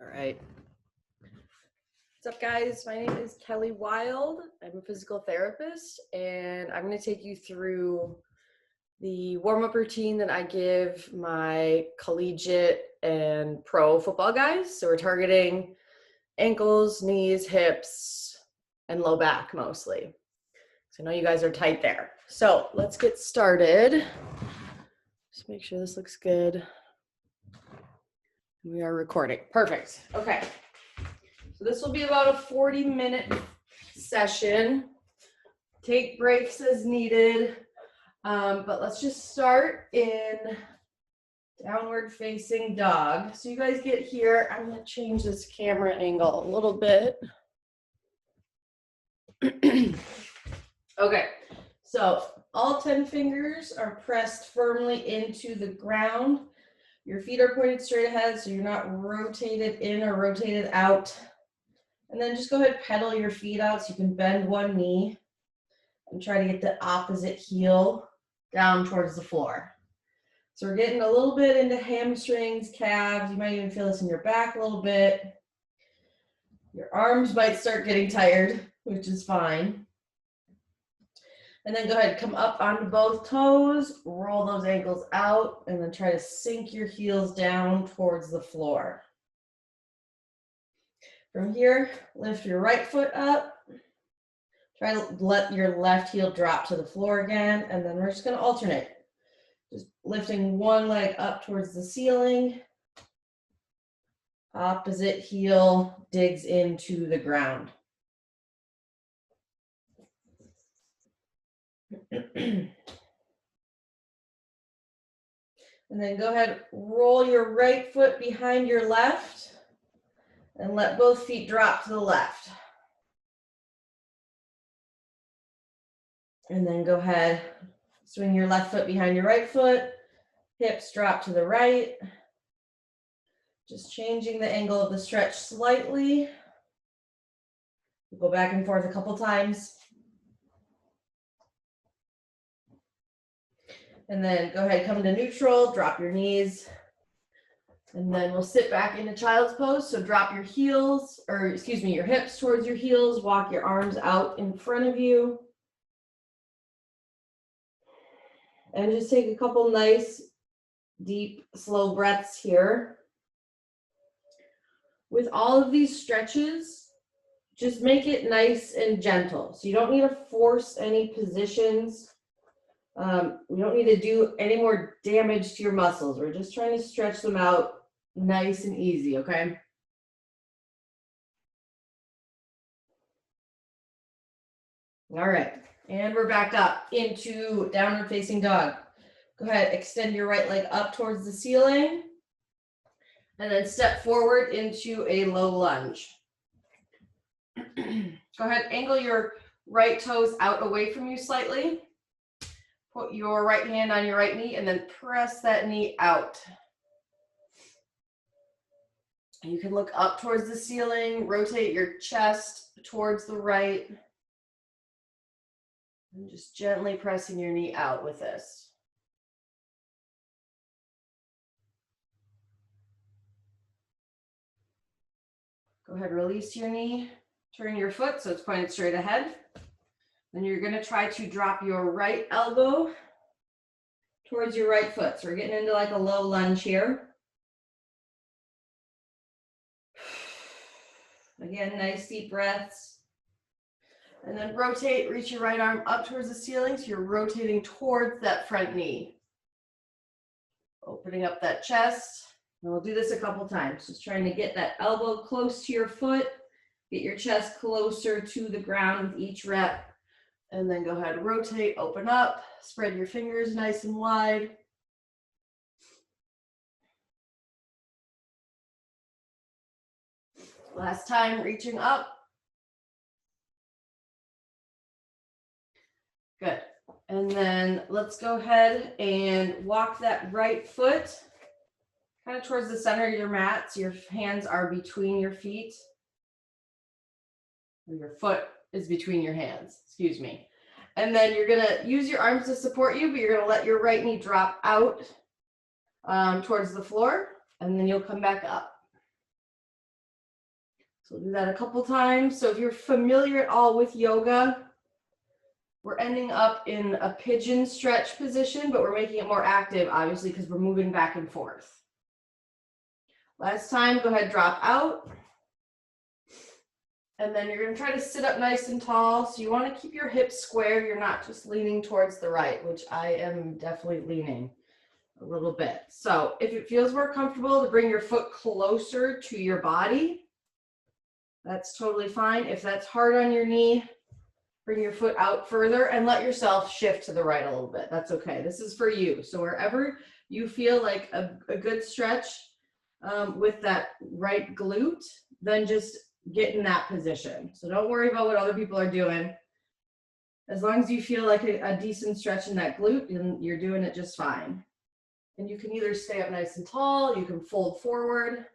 All right. What's up, guys? My name is Kelly Wild. I'm a physical therapist, and I'm going to take you through the warm-up routine that I give my collegiate and pro football guys. So we're targeting ankles, knees, hips, and low back mostly. So I know you guys are tight there. So let's get started. Just make sure this looks good. We are recording. Perfect. Okay. So this will be about a 40-minute session. Take breaks as needed. But let's just start in downward facing dog. So you guys get here. I'm going to change this camera angle a little bit. Okay. So all 10 fingers are pressed firmly into the ground. Your feet are pointed straight ahead, so you're not rotated in or rotated out. And then just go ahead and pedal your feet out so you can bend one knee and try to get the opposite heel down towards the floor. So we're getting a little bit into hamstrings, calves. You might even feel this in your back a little bit. Your arms might start getting tired, which is fine. And then go ahead, come up onto both toes, roll those ankles out, and then try to sink your heels down towards the floor. From here, lift your right foot up. Try to let your left heel drop to the floor again, and then we're just going to alternate. Just lifting one leg up towards the ceiling. Opposite heel digs into the ground. And then go ahead, roll your right foot behind your left and let both feet drop to the left. And then go ahead, swing your left foot behind your right foot, hips drop to the right. Just changing the angle of the stretch slightly. Go back and forth a couple times. And then go ahead, come to neutral, drop your knees. And then we'll sit back into child's pose. So drop your heels, or excuse me, your hips towards your heels. Walk your arms out in front of you. And just take a couple nice, deep, slow breaths here. With all of these stretches, just make it nice and gentle. So you don't need to force any positions. We don't need to do any more damage to your muscles. We're just trying to stretch them out nice and easy, okay? All right, and we're back up into downward facing dog. Go ahead, extend your right leg up towards the ceiling, and then step forward into a low lunge. Go ahead, angle your right toes out away from you slightly. Put your right hand on your right knee and then press that knee out. You can look up towards the ceiling, rotate your chest towards the right, and just gently pressing your knee out with this. Go ahead, release your knee, turn your foot so it's pointed straight ahead. Then you're going to try to drop your right elbow towards your right foot. So we're getting into like a low lunge here. Again, nice deep breaths. And then rotate, reach your right arm up towards the ceiling so you're rotating towards that front knee. Opening up that chest. And we'll do this a couple times. Just trying to get that elbow close to your foot. Get your chest closer to the ground with each rep. And then go ahead, rotate, open up, spread your fingers nice and wide. Last time, reaching up. Good. And then let's go ahead and walk that right foot kind of towards the center of your mat. So your hands are between your feet. Or your foot is between your hands, excuse me. And then you're gonna use your arms to support you, but you're gonna let your right knee drop out towards the floor, and then you'll come back up. So we'll do that a couple times. So if you're familiar at all with yoga, we're ending up in a pigeon stretch position, but we're making it more active, obviously, because we're moving back and forth. Last time, go ahead, drop out. And then you're going to try to sit up nice and tall. So you want to keep your hips square. You're not just leaning towards the right, which I am definitely leaning a little bit. So if it feels more comfortable to bring your foot closer to your body, that's totally fine. If that's hard on your knee, bring your foot out further and let yourself shift to the right a little bit. That's okay. This is for you. So wherever you feel like a good stretch with that right glute, then just get in that position. So don't worry about what other people are doing. As long as you feel like a decent stretch in that glute, then you're doing it just fine. And you can either stay up nice and tall, you can fold forward.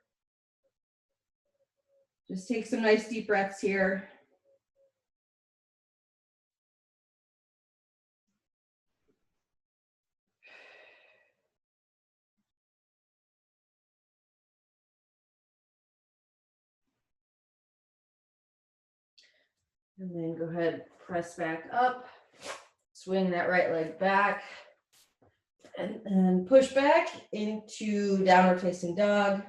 Just take some nice deep breaths here. And then go ahead, press back up, swing that right leg back, and push back into downward facing dog.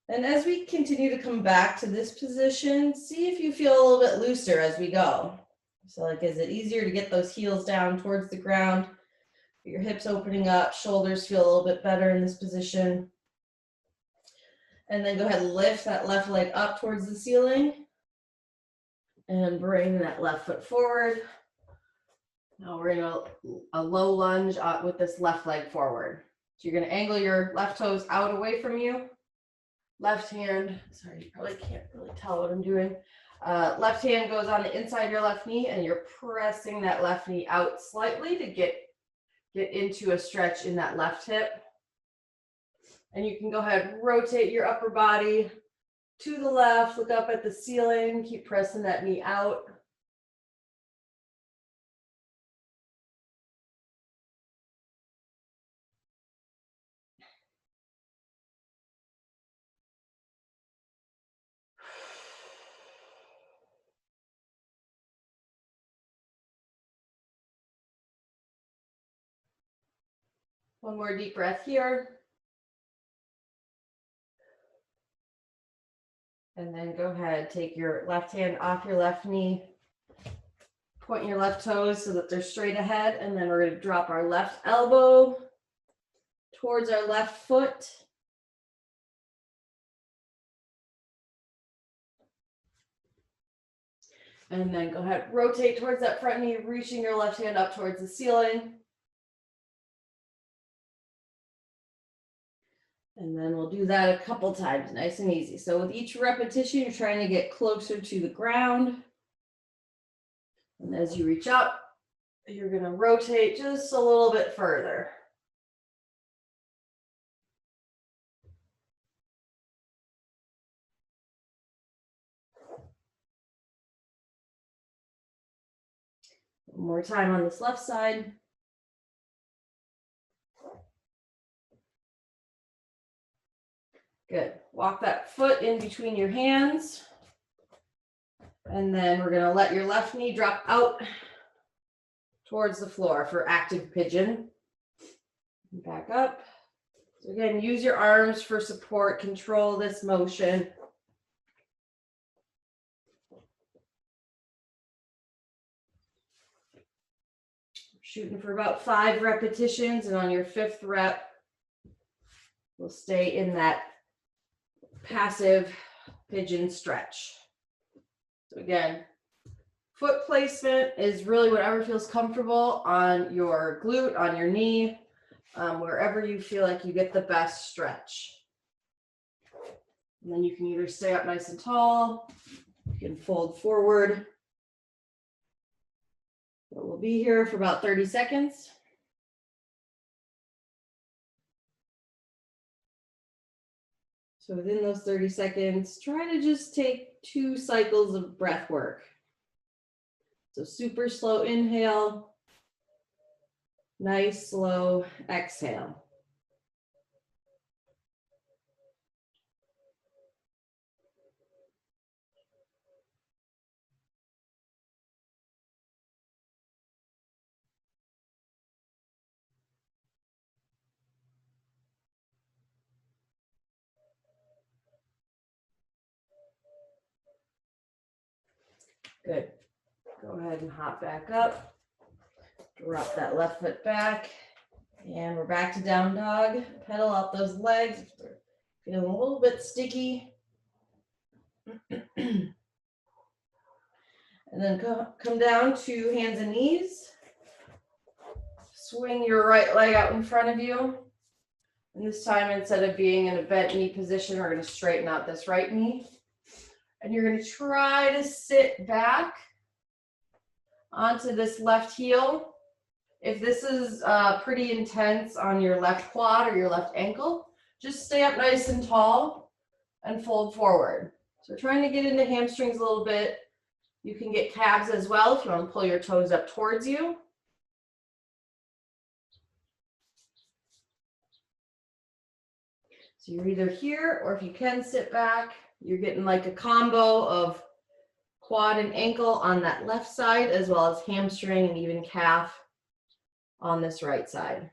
And as we continue to come back to this position, see if you feel a little bit looser as we go. So like, is it easier to get those heels down towards the ground? Your hips opening up, shoulders feel a little bit better in this position. And then go ahead and lift that left leg up towards the ceiling. And bring that left foot forward. Now we're in a low lunge with this left leg forward. So you're going to angle your left toes out away from you. Left hand, sorry, you probably can't really tell what I'm doing. Left hand goes on the inside of your left knee, and you're pressing that left knee out slightly to get into a stretch in that left hip. And you can go ahead and rotate your upper body to the left, look up at the ceiling, keep pressing that knee out. One more deep breath here. And then go ahead, take your left hand off your left knee, point your left toes so that they're straight ahead, and then we're going to drop our left elbow towards our left foot. And then go ahead, rotate towards that front knee, reaching your left hand up towards the ceiling. And then we'll do that a couple times, nice and easy. So with each repetition, you're trying to get closer to the ground. And as you reach up, you're going to rotate just a little bit further. One more time on this left side. Good. Walk that foot in between your hands. And then we're going to let your left knee drop out towards the floor for active pigeon. Back up. So again, use your arms for support. Control this motion. Shooting for about 5 repetitions, and on your 5th rep, we'll stay in that passive pigeon stretch. So again, foot placement is really whatever feels comfortable on your glute, on your knee, wherever you feel like you get the best stretch. And then you can either stay up nice and tall, you can fold forward. So we'll be here for about 30 seconds. So within those 30 seconds, try to just take 2 cycles of breath work. So super slow inhale, nice slow exhale. Good. Go ahead and hop back up. Drop that left foot back. And we're back to down dog. Pedal out those legs. Feeling a little bit sticky. And then come down to hands and knees. Swing your right leg out in front of you. And this time, instead of being in a bent knee position, we're going to straighten out this right knee. And you're going to try to sit back onto this left heel. If this is pretty intense on your left quad or your left ankle, just stay up nice and tall and fold forward. So we're trying to get into hamstrings a little bit. You can get calves as well if you want to pull your toes up towards you. So you're either here, or if you can sit back, you're getting like a combo of quad and ankle on that left side, as well as hamstring and even calf on this right side.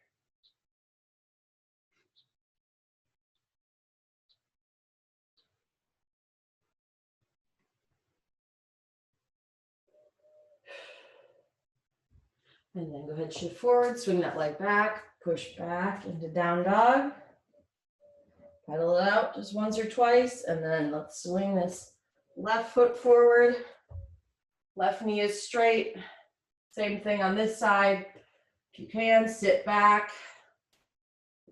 And then go ahead, shift forward, swing that leg back, push back into down dog. Pedal it out just once or twice, and then let's swing this left foot forward. Left knee is straight. Same thing on this side. If you can, sit back.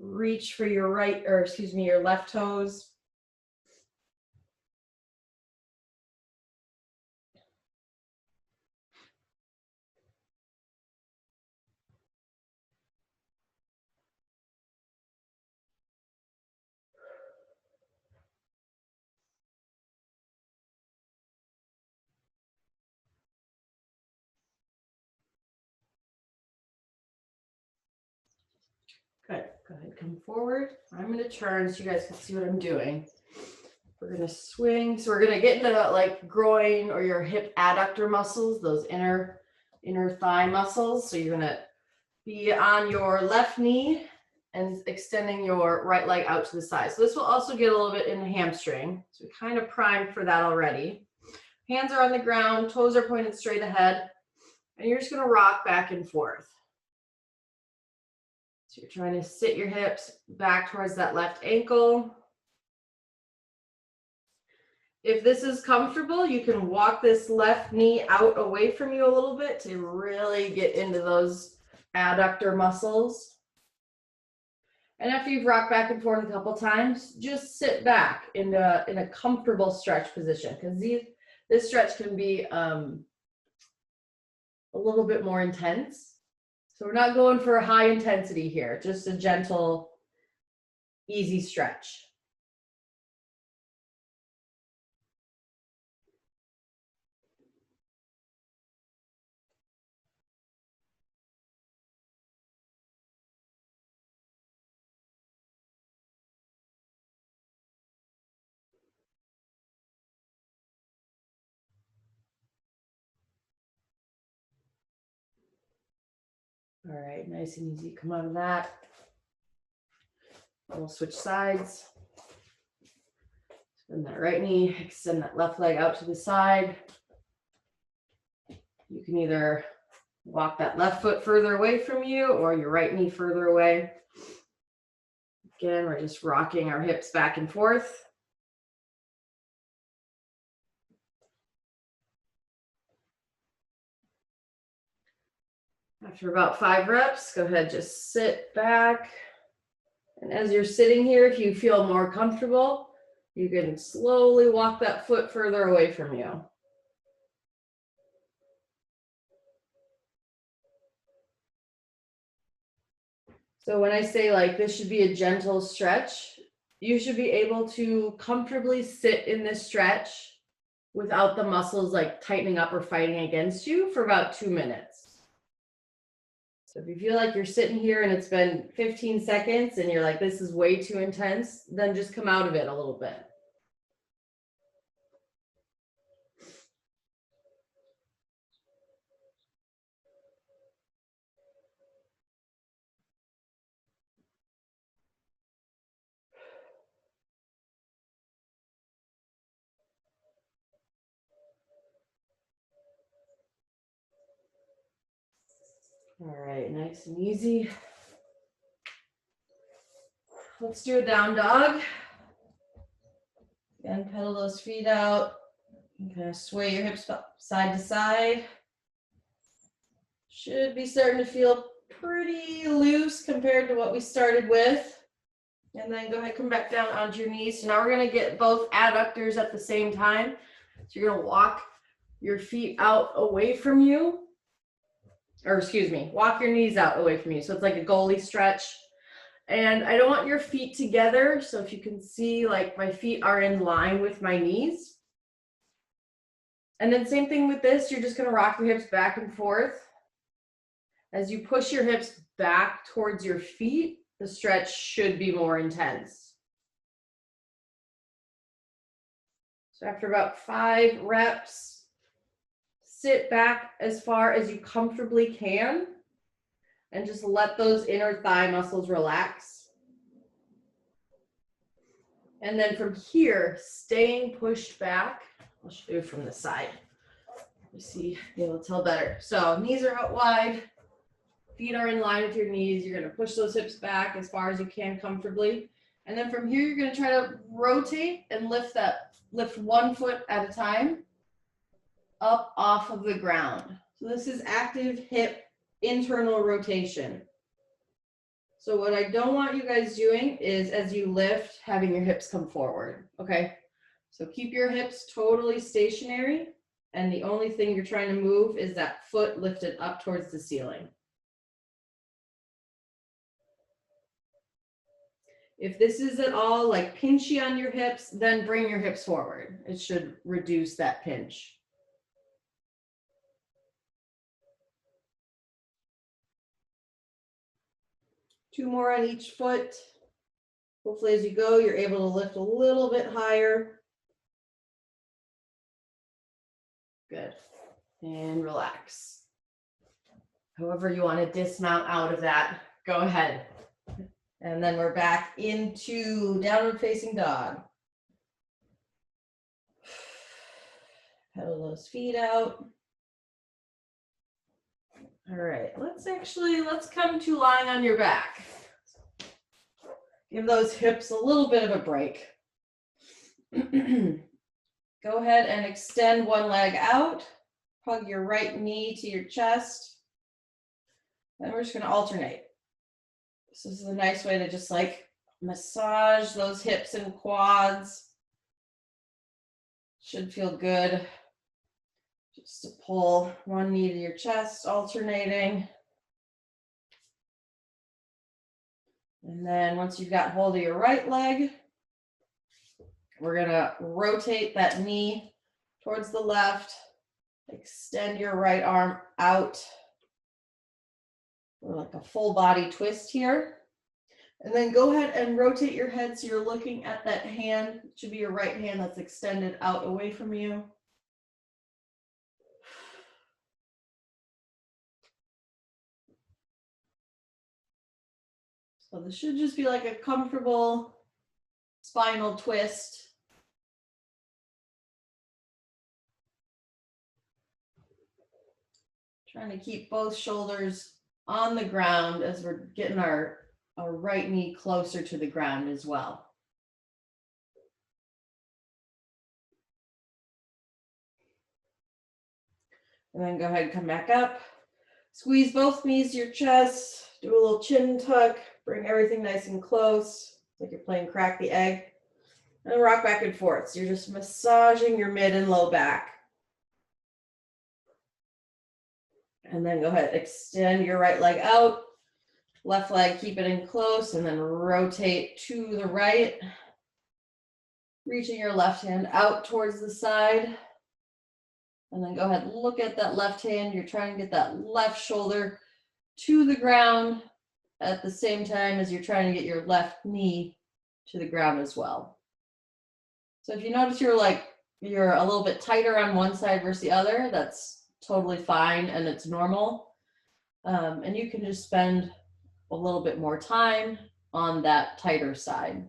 Reach for your your left toes. Good. Go ahead, come forward. I'm going to turn so you guys can see what I'm doing. We're going to swing. So we're going to get into like groin or your hip adductor muscles, those inner thigh muscles. So you're going to be on your left knee and extending your right leg out to the side. So this will also get a little bit in the hamstring. So we kind of primed for that already. Hands are on the ground, toes are pointed straight ahead, and you're just going to rock back and forth. So you're trying to sit your hips back towards that left ankle. If this is comfortable, you can walk this left knee out away from you a little bit to really get into those adductor muscles. And after you've rocked back and forth a couple times, just sit back in a comfortable stretch position, because this stretch can be a little bit more intense. So we're not going for a high intensity here, just a gentle, easy stretch. All right, nice and easy. Come out of that. We'll switch sides. Bend that right knee, extend that left leg out to the side. You can either walk that left foot further away from you or your right knee further away. Again, we're just rocking our hips back and forth. After about 5 reps, go ahead, just sit back. And as you're sitting here, if you feel more comfortable, you can slowly walk that foot further away from you. So when I say like this should be a gentle stretch, you should be able to comfortably sit in this stretch without the muscles like tightening up or fighting against you for about 2 minutes. So if you feel like you're sitting here and it's been 15 seconds and you're like, this is way too intense, then just come out of it a little bit. All right, nice and easy. Let's do a down dog. Again, pedal those feet out. Kind of sway your hips side to side. Should be starting to feel pretty loose compared to what we started with. And then go ahead, come back down onto your knees. So now we're gonna get both adductors at the same time. So you're gonna walk your feet out away from you, or excuse me, walk your knees out away from you. So it's like a goalie stretch. And I don't want your feet together. So if you can see, like my feet are in line with my knees. And then same thing with this, you're just gonna rock your hips back and forth. As you push your hips back towards your feet, the stretch should be more intense. So after about 5 reps, sit back as far as you comfortably can and just let those inner thigh muscles relax. And then from here, staying pushed back, I'll show you from the side. You see, you'll be able to tell better. So knees are out wide, feet are in line with your knees. You're going to push those hips back as far as you can comfortably. And then from here, you're going to try to rotate and lift one foot at a time up off of the ground. So this is active hip internal rotation. So what I don't want you guys doing is as you lift, having your hips come forward, okay? So keep your hips totally stationary, and the only thing you're trying to move is that foot lifted up towards the ceiling. If this is at all like pinchy on your hips, then bring your hips forward. It should reduce that pinch. Two more on each foot. Hopefully as you go, you're able to lift a little bit higher. Good. And relax. However you want to dismount out of that, go ahead. And then we're back into downward facing dog. Pedal those feet out. All right, let's come to lying on your back. Give those hips a little bit of a break. Go ahead and extend one leg out. Hug your right knee to your chest. And we're just going to alternate. So this is a nice way to just like massage those hips and quads. Should feel good. Just to pull one knee to your chest, alternating. And then once you've got hold of your right leg, we're gonna rotate that knee towards the left, extend your right arm out. We're like a full body twist here. And then go ahead and rotate your head so you're looking at that hand. It should be your right hand that's extended out away from you. So this should just be like a comfortable spinal twist. Trying to keep both shoulders on the ground as we're getting our right knee closer to the ground as well. And then go ahead and come back up. Squeeze both knees to your chest. Do a little chin tuck. Bring everything nice and close, like you're playing crack the egg. And rock back and forth. So you're just massaging your mid and low back. And then go ahead, extend your right leg out. Left leg, keep it in close, and then rotate to the right. Reaching your left hand out towards the side. And then go ahead, look at that left hand. You're trying to get that left shoulder to the ground at the same time as you're trying to get your left knee to the ground as well. So if you notice you're a little bit tighter on one side versus the other, that's totally fine and it's normal. And you can just spend a little bit more time on that tighter side.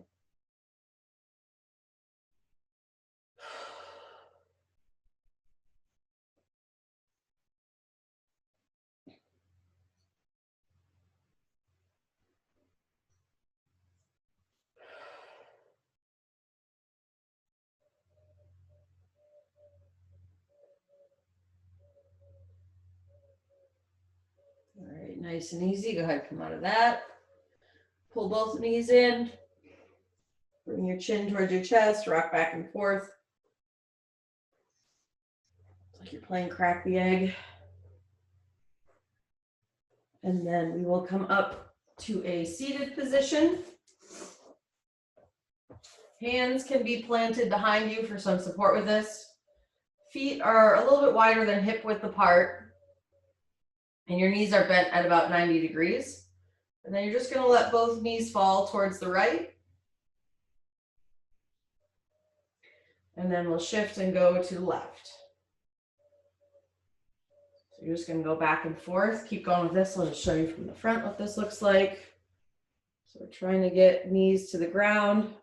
All right, nice and easy. Go ahead, come out of that. Pull both knees in. Bring your chin towards your chest, rock back and forth. It's like you're playing crack the egg. And then we will come up to a seated position. Hands can be planted behind you for some support with this. Feet are a little bit wider than hip width apart. And your knees are bent at about 90 degrees. And then you're just going to let both knees fall towards the right. And then we'll shift and go to the left. So you're just going to go back and forth. Keep going with this. I'll just show you from the front what this looks like. So we're trying to get knees to the ground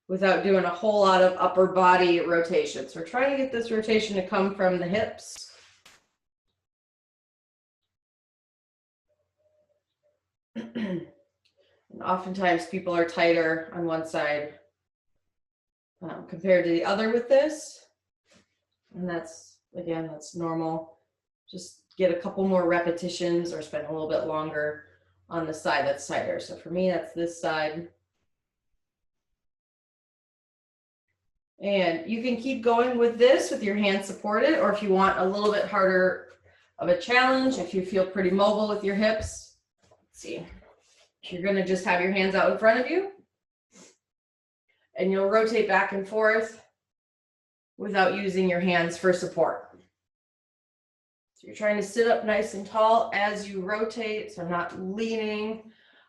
without doing a whole lot of upper body rotation. So we're trying to get this rotation to come from the hips. And oftentimes people are tighter on one side compared to the other with this. And that's, again, that's normal. Just get a couple more repetitions or spend a little bit longer on the side that's tighter. So for me, that's this side. And you can keep going with this with your hands supported, or if you want a little bit harder of a challenge, if you feel pretty mobile with your hips, let's see, you're going to just have your hands out in front of you and you'll rotate back and forth without using your hands for support. So you're trying to sit up nice and tall as you rotate, so I'm not leaning.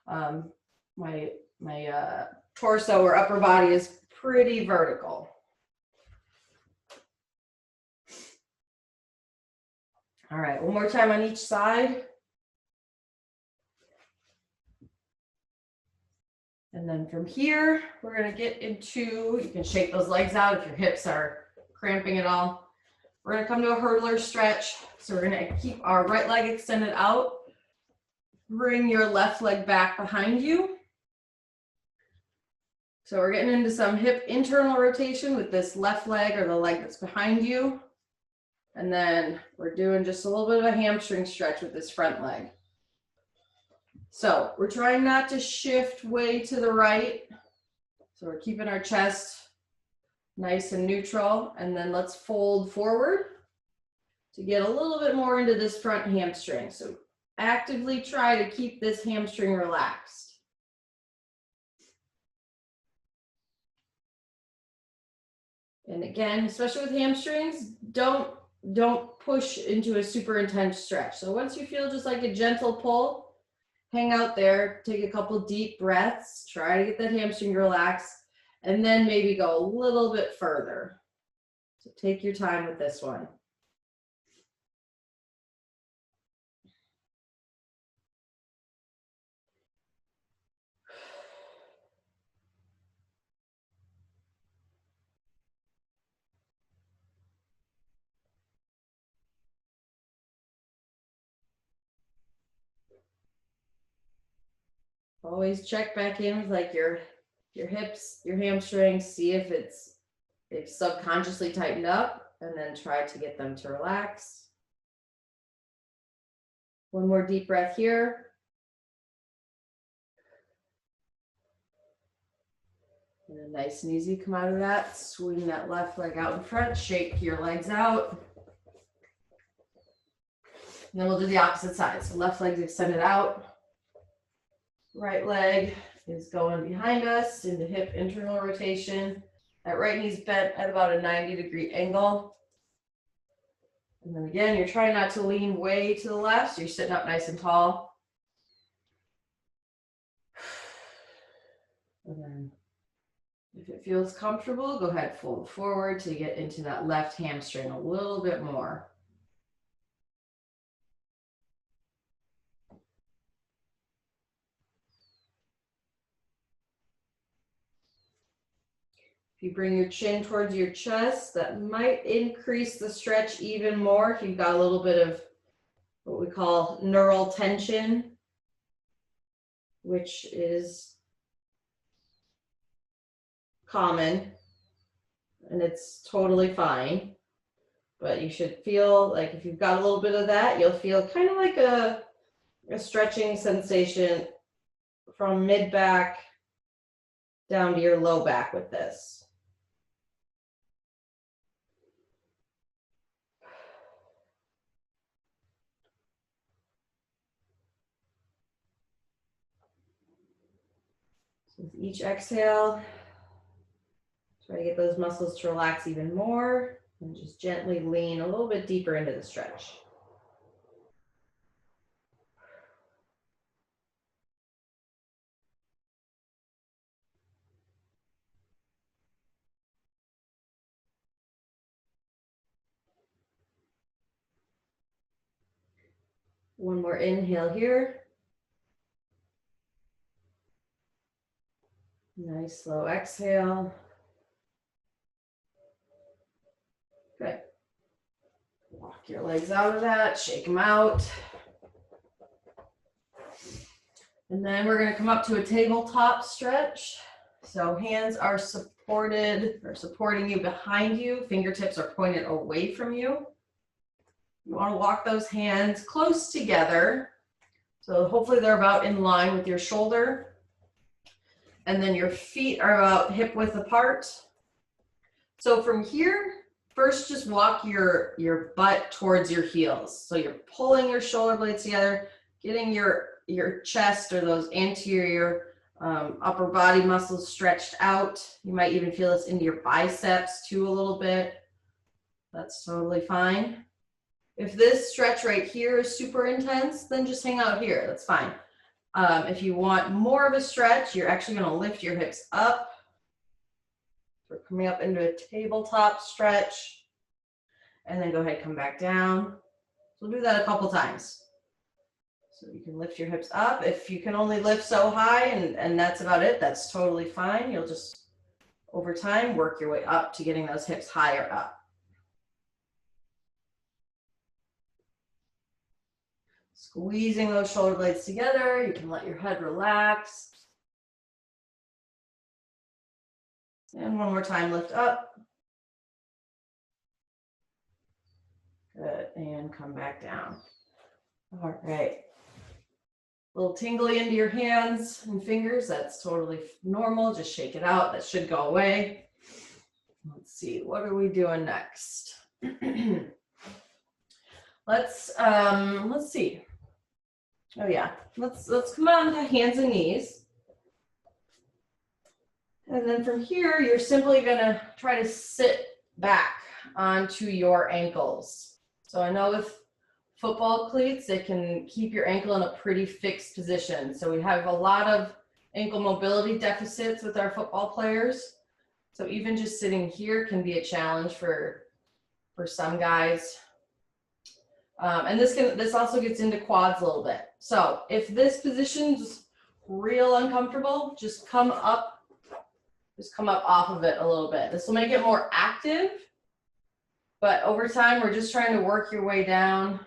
My torso or upper body is pretty vertical. All right, one more time on each side. And then from here, we're going to get into, you can shake those legs out if your hips are cramping at all. We're going to come to a hurdler stretch. So we're going to keep our right leg extended out. Bring your left leg back behind you. So we're getting into some hip internal rotation with this left leg or the leg that's behind you. And then we're doing just a little bit of a hamstring stretch with this front leg. So we're trying not to shift way to the right. So we're keeping our chest nice and neutral. And then let's fold forward to get a little bit more into this front hamstring. So actively try to keep this hamstring relaxed. And again, especially with hamstrings, don't push into a super intense stretch. So once you feel just like a gentle pull, hang out there, take a couple deep breaths, try to get that hamstring relaxed, and then maybe go a little bit further. So take your time with this one. Always check back in with like your hips, your hamstrings, see if they've subconsciously tightened up, and then try to get them to relax. One more deep breath here. And then nice and easy, come out of that. Swing that left leg out in front, shake your legs out. And then we'll do the opposite side. So left leg's extended out. Right leg is going behind us into hip internal rotation. That right knee's bent at about a 90-degree angle. And then again, you're trying not to lean way to the left, so you're sitting up nice and tall. And then if it feels comfortable, go ahead, fold forward to get into that left hamstring a little bit more. If you bring your chin towards your chest, that might increase the stretch even more if you've got a little bit of what we call neural tension, which is common and it's totally fine. But you should feel like if you've got a little bit of that, you'll feel kind of like a stretching sensation from mid back down to your low back with this. So with each exhale, try to get those muscles to relax even more and just gently lean a little bit deeper into the stretch. One more inhale here. Nice slow exhale. Good. Walk your legs out of that, shake them out. And then we're going to come up to a tabletop stretch. So hands are supported or supporting you behind you. Fingertips are pointed away from you. You want to walk those hands close together. So hopefully they're about in line with your shoulder. And then your feet are about hip width apart. So from here, first just walk your butt towards your heels. So you're pulling your shoulder blades together, getting your chest or those anterior upper body muscles stretched out. You might even feel this into your biceps too a little bit. That's totally fine. If this stretch right here is super intense, then just hang out here. That's fine. If you want more of a stretch, you're actually going to lift your hips up. We're coming up into a tabletop stretch. And then go ahead, come back down. So we'll do that a couple times. So you can lift your hips up. If you can only lift so high and that's about it, that's totally fine. You'll just, over time, work your way up to getting those hips higher up. Squeezing those shoulder blades together. You can let your head relax. And one more time, lift up. Good, and come back down. All right. A little tingly into your hands and fingers, that's totally normal. Just shake it out, that should go away. Let's see, what are we doing next? Let's see. Oh yeah, let's come on to hands and knees. And then from here, you're simply gonna try to sit back onto your ankles. So I know with football cleats, it can keep your ankle in a pretty fixed position. So we have a lot of ankle mobility deficits with our football players. So even just sitting here can be a challenge for some guys. And this also gets into quads a little bit. So if this position's real uncomfortable, just come up off of it a little bit. This will make it more active, but over time, we're just trying to work your way down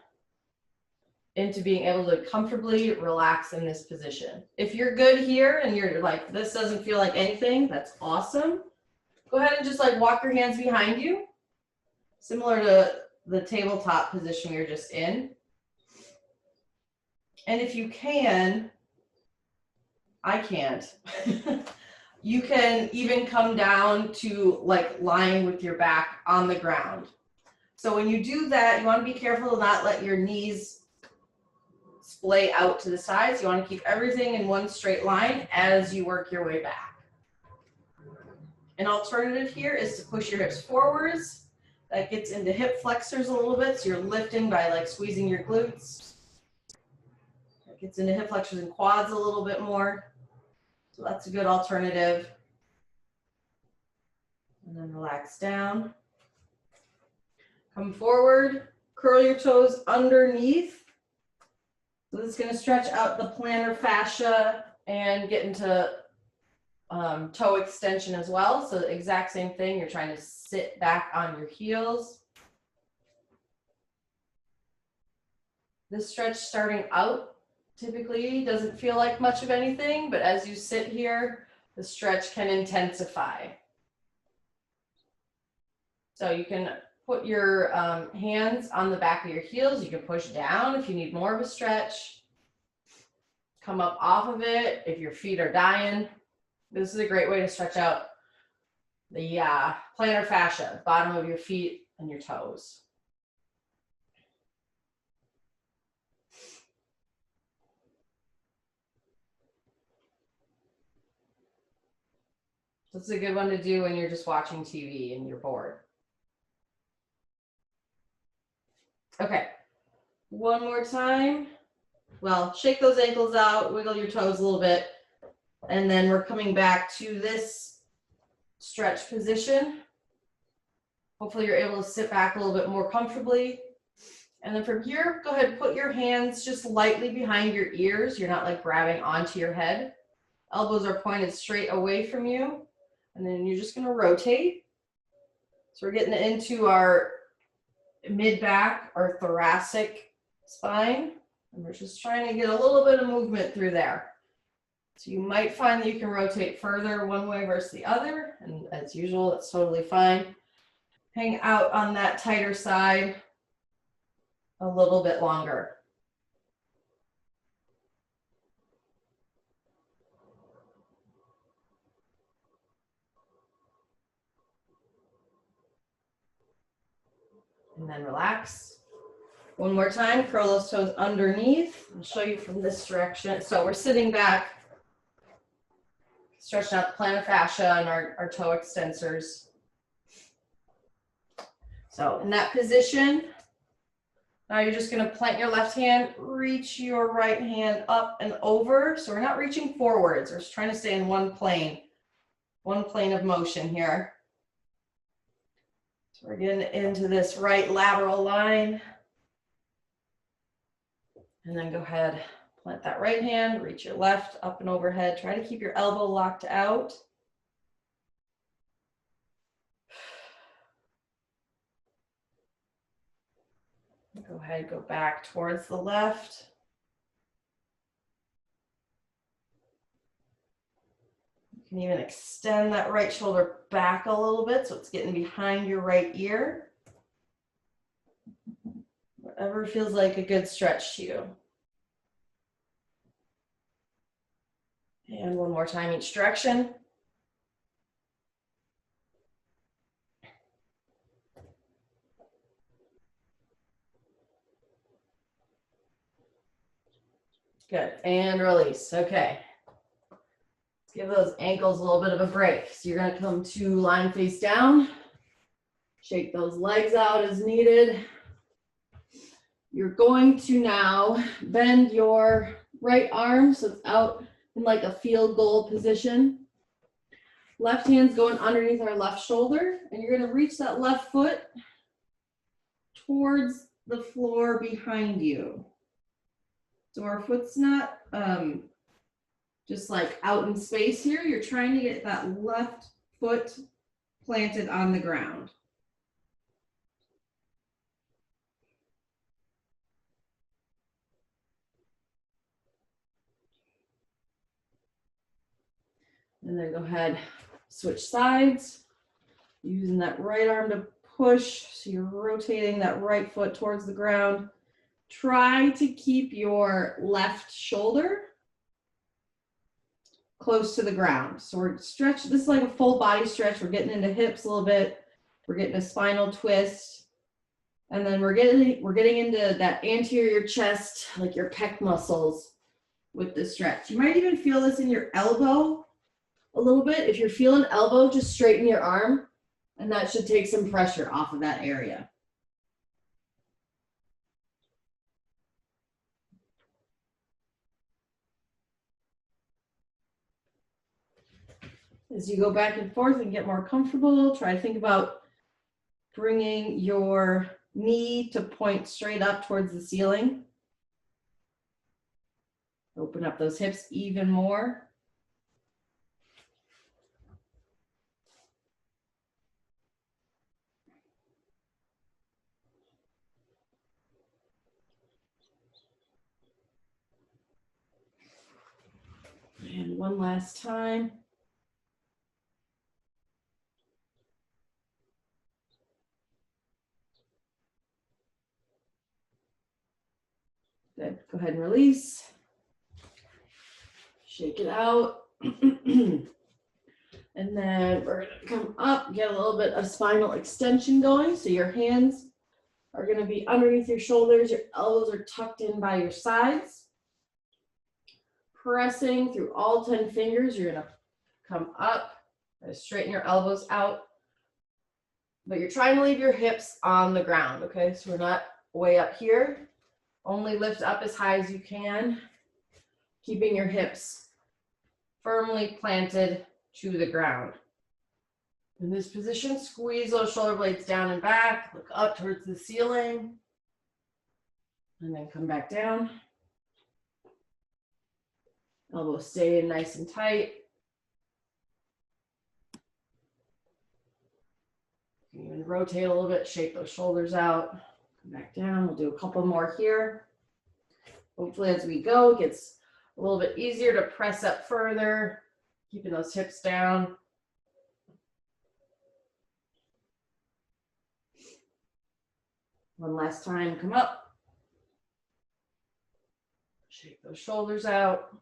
into being able to comfortably relax in this position. If you're good here and you're like, this doesn't feel like anything, that's awesome. Go ahead and just like walk your hands behind you, similar to the tabletop position you're just in. And if you can, I can't, you can even come down to like lying with your back on the ground. So when you do that, you want to be careful to not let your knees splay out to the sides. You want to keep everything in one straight line as you work your way back. An alternative here is to push your hips forwards. That gets into hip flexors a little bit, so you're lifting by like squeezing your glutes. That gets into hip flexors and quads a little bit more. So that's a good alternative. And then relax down. Come forward, curl your toes underneath. So this is going to stretch out the plantar fascia and get into toe extension as well. So the exact same thing, you're trying to sit back on your heels. This stretch starting out typically doesn't feel like much of anything, but as you sit here, the stretch can intensify. So you can put your hands on the back of your heels. You can push down if you need more of a stretch. Come up off of it if your feet are dying. This is a great way to stretch out the plantar fascia, bottom of your feet and your toes. This is a good one to do when you're just watching TV and you're bored. Okay, one more time. Well, shake those ankles out, wiggle your toes a little bit, and then we're coming back to this stretch position. Hopefully you're able to sit back a little bit more comfortably. And then from here, go ahead and put your hands just lightly behind your ears. You're not like grabbing onto your head. Elbows are pointed straight away from you. And then you're just gonna rotate. So we're getting into our mid-back or thoracic spine. And we're just trying to get a little bit of movement through there. So you might find that you can rotate further one way versus the other. And as usual, that's totally fine. Hang out on that tighter side a little bit longer. And then relax. One more time, curl those toes underneath. I'll show you from this direction. So we're sitting back, stretching out the plantar fascia and our toe extensors. So in that position, now you're just gonna plant your left hand, reach your right hand up and over. So we're not reaching forwards, we're just trying to stay in one plane of motion here. So we're getting into this right lateral line. And then go ahead, plant that right hand, reach your left up and overhead. Try to keep your elbow locked out. Go ahead, go back towards the left. You can even extend that right shoulder back a little bit so it's getting behind your right ear. Whatever feels like a good stretch to you. And one more time each direction. Good, and release, okay. Let's give those ankles a little bit of a break. So you're gonna come to lying face down. Shake those legs out as needed. You're going to now bend your right arm so it's out in like a field goal position. Left hand's going underneath our left shoulder, and you're gonna reach that left foot towards the floor behind you. So our foot's not just like out in space here. You're trying to get that left foot planted on the ground. And then go ahead, switch sides, using that right arm to push. So you're rotating that right foot towards the ground. Try to keep your left shoulder close to the ground. So we're stretching, this is like a full body stretch. We're getting into hips a little bit. We're getting a spinal twist. And then we're getting into that anterior chest, like your pec muscles with the stretch. You might even feel this in your elbow a little bit. If you're feeling elbow, just straighten your arm, and that should take some pressure off of that area. As you go back and forth and get more comfortable, try to think about bringing your knee to point straight up towards the ceiling. Open up those hips even more. And one last time. Good. Go ahead and release. Shake it out. And then we're going to come up, get a little bit of spinal extension going. So your hands are going to be underneath your shoulders. Your elbows are tucked in by your sides. Pressing through all 10 fingers. You're going to come up, straighten your elbows out. But you're trying to leave your hips on the ground, okay? So we're not way up here. Only lift up as high as you can, keeping your hips firmly planted to the ground. In this position, squeeze those shoulder blades down and back, look up towards the ceiling, and then come back down. Elbows stay in nice and tight. You can even rotate a little bit, shake those shoulders out, come back down. We'll do a couple more here. Hopefully as we go, it gets a little bit easier to press up further, keeping those hips down. One last time, come up. Shake those shoulders out.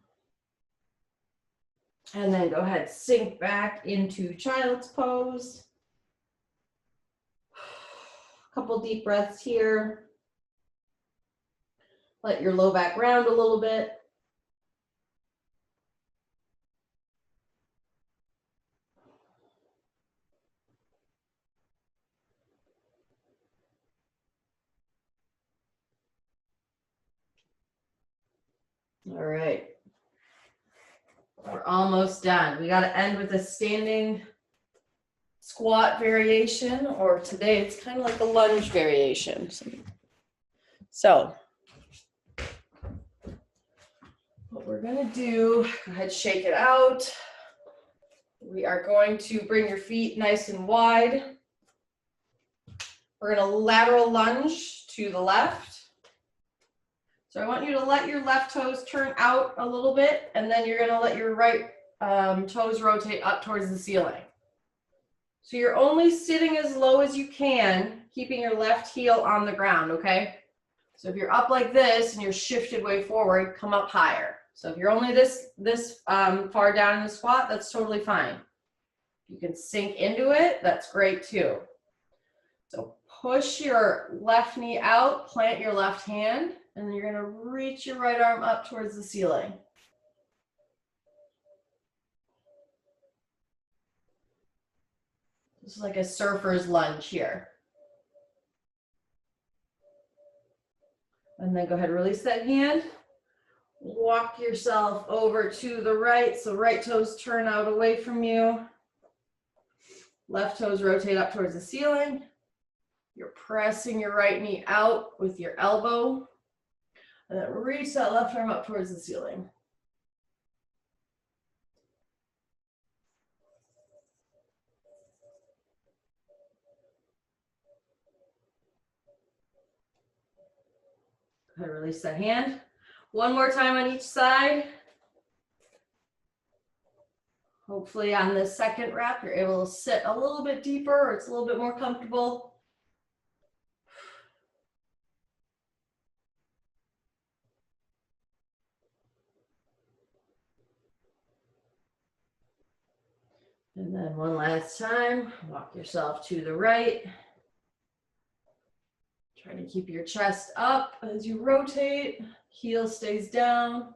And then go ahead, sink back into child's pose. Couple deep breaths here. Let your low back round a little bit. All right. We're almost done. We got to end with a standing squat variation, or today it's kind of like a lunge variation. So what we're going to do, go ahead, shake it out. We are going to bring your feet nice and wide. We're going to lateral lunge to the left. So I want you to let your left toes turn out a little bit, and then you're going to let your right toes rotate up towards the ceiling. So you're only sitting as low as you can, keeping your left heel on the ground, okay? So if you're up like this and you're shifted way forward, come up higher. So if you're only this far down in the squat, that's totally fine. You can sink into it, that's great too. So push your left knee out, plant your left hand, and then you're going to reach your right arm up towards the ceiling. This is like a surfer's lunge here. And then go ahead and release that hand. Walk yourself over to the right. So right toes turn out away from you. Left toes rotate up towards the ceiling. You're pressing your right knee out with your elbow. And then reach that left arm up towards the ceiling. Go ahead and release that hand. One more time on each side. Hopefully on the second rep, you're able to sit a little bit deeper, or it's a little bit more comfortable. And then one last time, walk yourself to the right. Try to keep your chest up as you rotate. Heel stays down.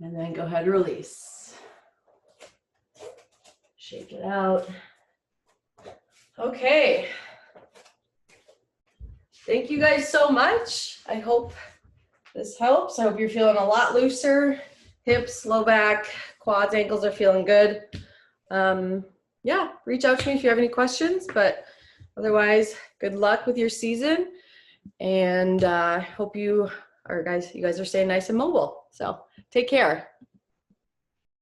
And then go ahead and release. Shake it out. Okay. Thank you guys so much. I hope this helps. I hope you're feeling a lot looser. Hips, low back, quads, ankles are feeling good. Yeah, reach out to me if you have any questions, but otherwise, good luck with your season. And I hope you guys are staying nice and mobile. So take care.